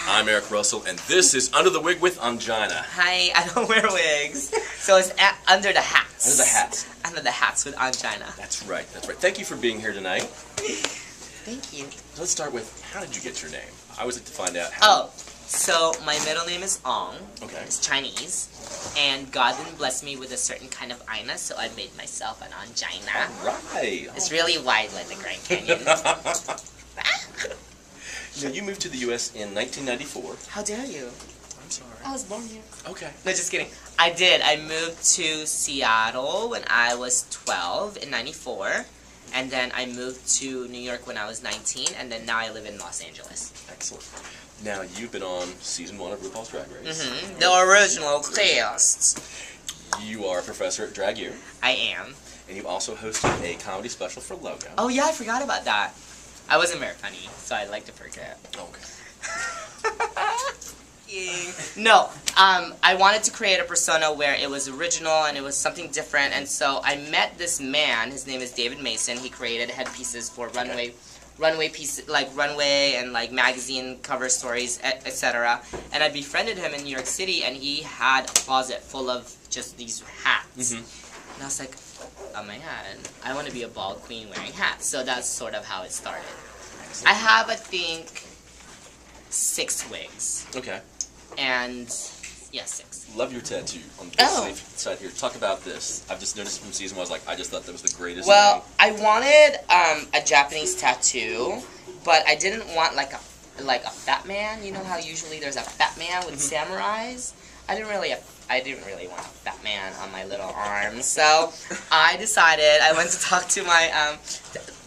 I'm Eric Russell, and this is Under the Wig with Ongina. Hi, I don't wear wigs, so it's Under the Hats. Under the Hats. Under the Hats with Ongina. That's right, that's right. Thank you for being here tonight. Thank you. Let's start with, how did you get your name? I always like to find out how... Oh, so my middle name is Ong. Okay. It's Chinese, and God didn't bless me with a certain kind of Ina, so I made myself an Ongina. All right. It's really wide like the Grand Canyon. Now, you moved to the U.S. in 1994. How dare you? I'm sorry. I was born here. Okay. No, just kidding. I did. I moved to Seattle when I was 12 in 94. And then I moved to New York when I was 19. And then now I live in Los Angeles. Excellent. Now, you've been on season 1 of RuPaul's Drag Race. Mm-hmm. The original cast. You are a professor at Drag U. I am. And you also hosted a comedy special for Logo. Oh, yeah, I forgot about that. I wasn't very funny, so I'd like to forget. Okay. No, I wanted to create a persona where it was original and it was something different, and so I met this man. His name is David Mason. He created headpieces for runway pieces, like runway and like magazine cover stories, etc. And I befriended him in New York City, and he had a closet full of just these hats. And I was like, oh my god, I want to be a bald queen wearing hats. So that's sort of how it started. I have, I think, 6 wigs. Okay. And, yeah, 6. Love your tattoo on this side here. Talk about this. I've just noticed from season 1, I just thought that was the greatest Well, thing. I wanted a Japanese tattoo, but I didn't want like a fat man. You know how usually there's a fat man with samurais? I didn't really want a fat man on my little arm. So I decided, I went to talk to my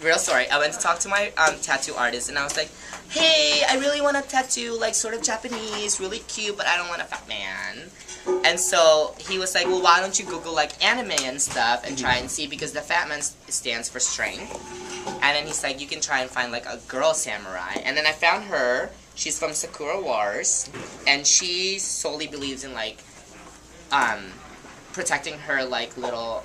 I went to talk to my tattoo artist, and I was like, hey, I really want a tattoo, like sort of Japanese, really cute, but I don't want a fat man. And so he was like, well, why don't you Google like anime and stuff and try and see, because the fat man stands for strength. And then he's like, you can try and find like a girl samurai. And then I found her. She's from Sakura Wars, and she solely believes in like protecting her like little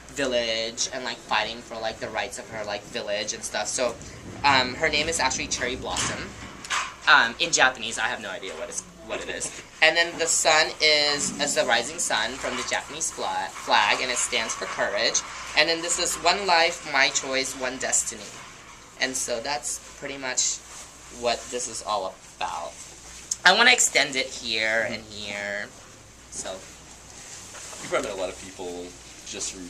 village and like fighting for like the rights of her like village and stuff. So her name is actually Cherry Blossom. In Japanese, I have no idea what it is. And then the sun is the rising sun from the Japanese flag, and it stands for courage. And then this is one life, my choice, one destiny. And so that's pretty much what this is all about. I want to extend it here and here. So You've probably met a lot of people just through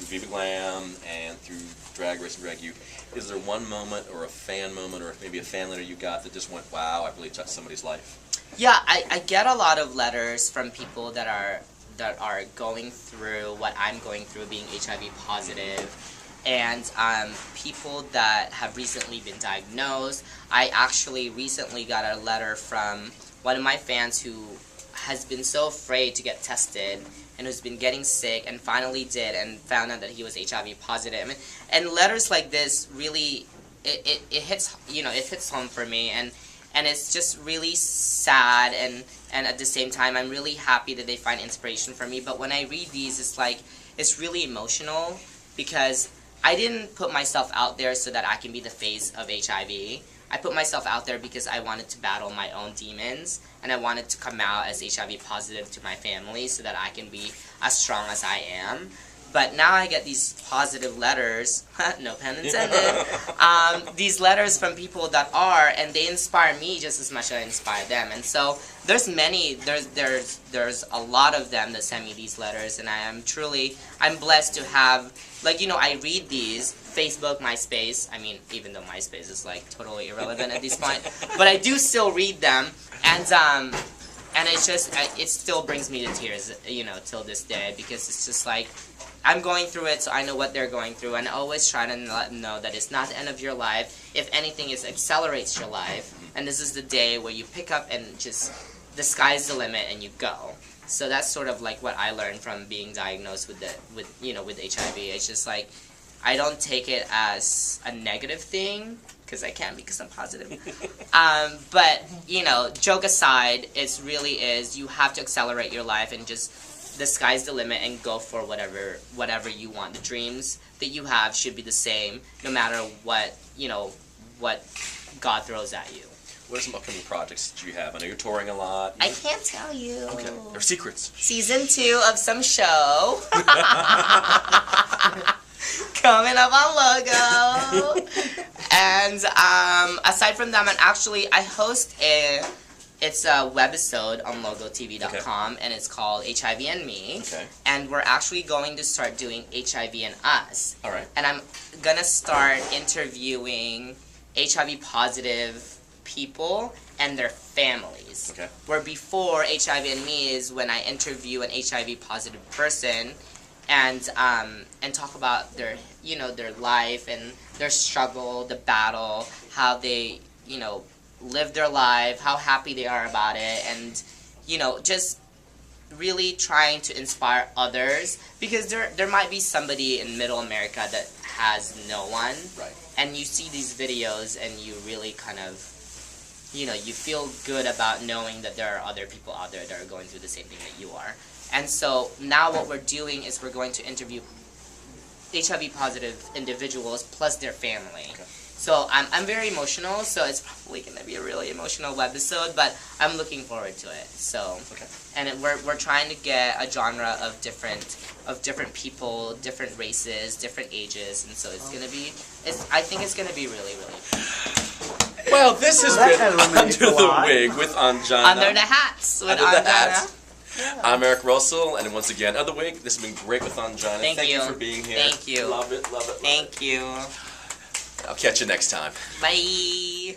Viva Glam and through Drag Race and Drag U. Is there one moment or a fan moment or maybe a fan letter you got that just went, wow, I really touched somebody's life? yeah, I get a lot of letters from people that are going through what I'm going through, being HIV positive, and people that have recently been diagnosed. I actually recently got a letter from one of my fans who has been so afraid to get tested and who's been getting sick and finally did and found out that he was HIV positive. And letters like this really, it hits, it hits home for me, and it's just really sad, and at the same time I'm really happy that they find inspiration for me. But when I read these, it's really emotional, because I didn't put myself out there so that I can be the face of HIV. I put myself out there because I wanted to battle my own demons, and I wanted to come out as HIV positive to my family so that I can be as strong as I am. But now I get these positive letters, no pun intended, these letters from people that are, and they inspire me just as much as I inspire them. And so there's a lot of them that send me these letters, and I'm blessed to have, I read these, Facebook, MySpace, even though MySpace is totally irrelevant at this point, but I do still read them, and it's just, it still brings me to tears, till this day, because it's just I'm going through it, so I know what they're going through, and I always try to let them know that it's not the end of your life. If anything, it accelerates your life, and this is the day where you pick up and just, the sky's the limit, and you go. So that's sort of what I learned from being diagnosed with HIV. It's just I don't take it as a negative thing, because I can, because I'm positive. But, joke aside, it really is, you have to accelerate your life and just, the sky's the limit, and go for whatever you want. The dreams that you have should be the same, no matter what God throws at you. What are some upcoming projects that you have? I know you're touring a lot. I can't tell you. Okay, they're secrets. Season 2 of some show. Coming up on Logo. And aside from that, I host it's a webisode on logotv.com, and it's called HIV and Me. Okay. And we're actually going to start doing HIV and Us. All right. And I'm going to start interviewing HIV positive people and their families. Okay. Where before, HIV and Me is when I interview an HIV positive person and talk about their life and their struggle, the battle, how they, live their life, how happy they are about it, and, just really trying to inspire others, because there might be somebody in Middle America that has no one. Right. And you see these videos and you really kind of, you feel good about knowing that there are other people out there that are going through the same thing that you are. And so now what we're doing is we're going to interview HIV positive individuals plus their family. Okay. So I'm very emotional, so it's probably going to be a really emotional webisode, but I'm looking forward to it. So, Okay. And we're trying to get a genre of different people, different races, different ages, and so it's going to be, I think it's going to be really, really cool. Well, this has That been kind of eliminates Under a the lot. Wig with Ongina. Under the hats with Under the Ongina. hats. I'm Eric Russell, and once again, Under the Wig. This has been great with Ongina. Thank you. For being here. Thank you. Love it, love it, love it. Thank you. I'll catch you next time. Bye.